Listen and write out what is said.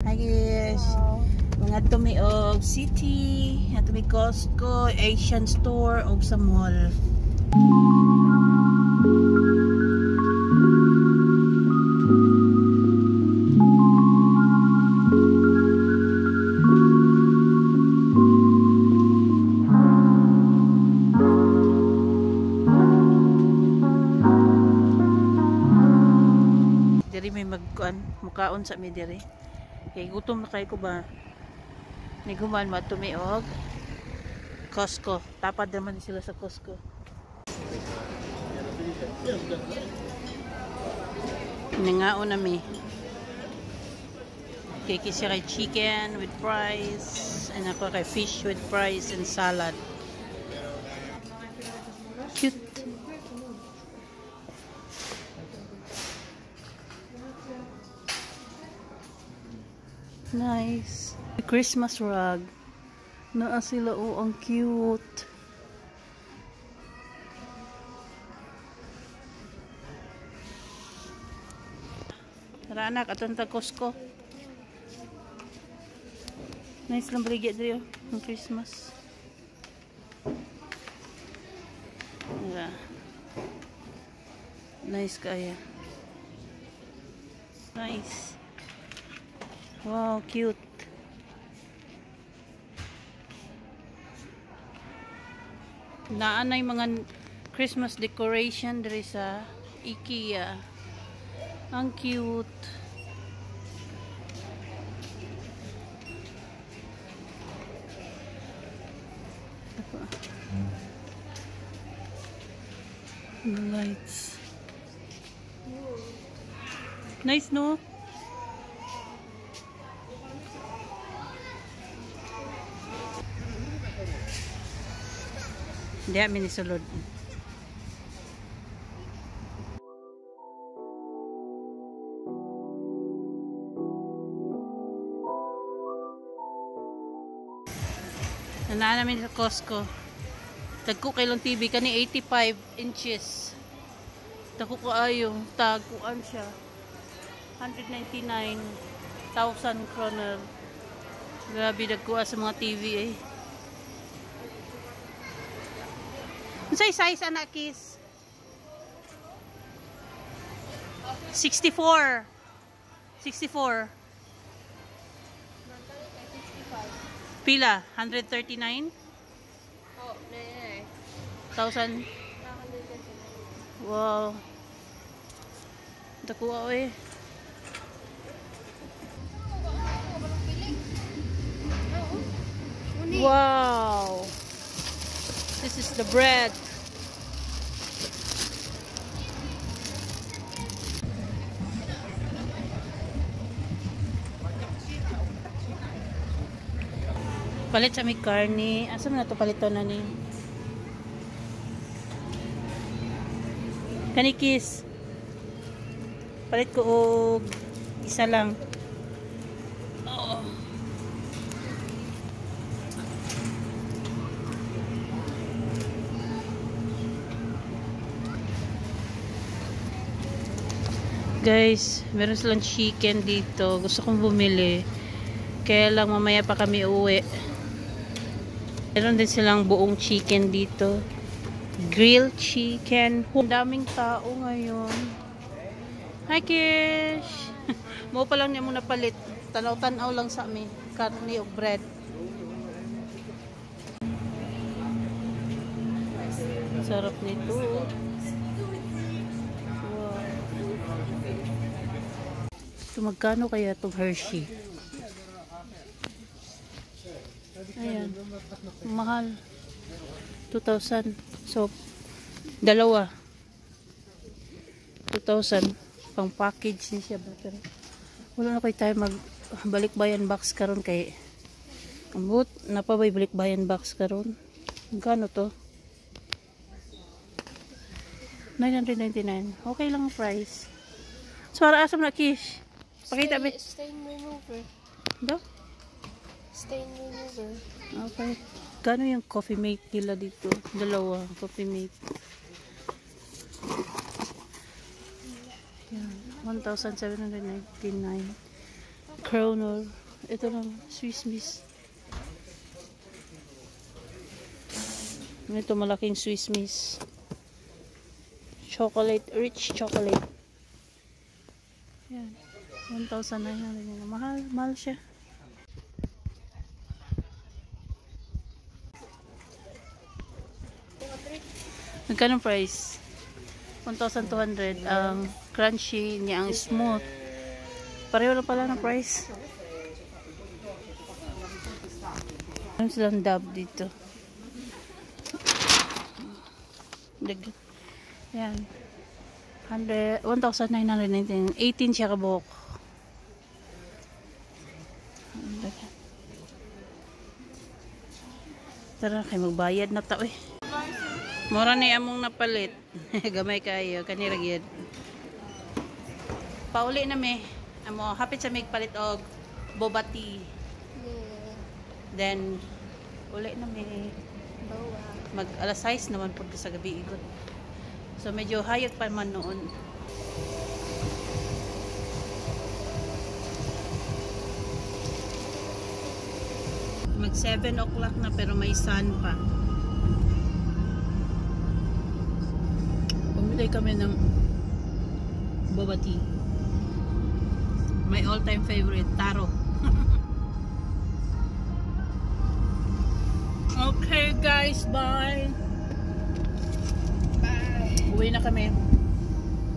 Hi guys. Mga tumi og city, tumi Costco, Asian store og sa mall. Diri may magkuan, mukaon sa mi diri. Kay gutom na kay ko ba. Niguman matumi og Costco. Tapad naman sila sa Costco. Nangaon nami. Kay siya kay chicken with fries, and ako kay fish with fries and salad. Cute. Nice. Christmas rug. Naa sila, oh, ang cute. Tara anak, atong ta Costco. Nice lang brigya dito, ang Christmas. Tara. Nice kaya. Nice. Wow, cute. Naanay mga Christmas decoration diri sa IKEA. Ang cute. The lights. Nice, no? Hindi kami nisulod. Nanaan namin sa Costco. Tagko kailong TV kani 85 inches. Tagko ko ayo, tagkuan siya. 199,000 kroner. Grabe dagkuha sa mga TV eh. Size anak kiss 64 pila 139 oh nee 1,000 wow takuha eh wow this is the bread. Palit sa may karne. Asa man na ito palito na ni? Kanikis. Palit ko og isa lang. Oh. Guys, meron silang chicken dito. Gusto kong bumili. Kaya lang mamaya pa kami uwi. Meron din silang buong chicken dito. Grilled chicken. Ang daming tao ngayon. Hi Kish! Mo pa lang niya muna palit. Tanaw-tanaw lang sa amin. Karne o bread. Sarap nito. Wow. So, magkano kaya itong Hershey? Ayan. Mahal. 2,000. So, dalawa. 2,000. Pang package niya siya. Wala na kayo tayo magbalik bayan box karon kay ambot. Napabay balik bayan box karon. Magkano to? 999. Okay lang ang price. So, para asam na Kish? Pakita ba? Stain remover. Do? Stain remover. Okay. Gano yung coffee mate nila dito? Dalawa. Coffee mate. Yan. 1,799. Kroner. Ito lang, Swiss Miss. Ito malaking Swiss Miss. Chocolate, rich chocolate. Yan. 1,900 yun. Mahal, mahal siya. Magkano price? 1,200. Ang crunchy niya, ang smooth. Pareho na pala ng price. Ano silang dab dito? Yan. 1,919. 18 siya kabuok. Tara, kayo magbayad na tao eh. Mura ni among napalit. Gamay kayo. Kanira gyud. Pauli na me. Amo, hapit sa palit og boba tea. Yeah. Then, uli na me. Boa. Mag alas 6 naman po sa gabi igot. So medyo hayag pa man noon. Mag 7 o'clock na pero may sun pa. Pumili kami ng boba tea. My all-time favorite, taro. Okay guys, bye. Bye. Uwi na kami.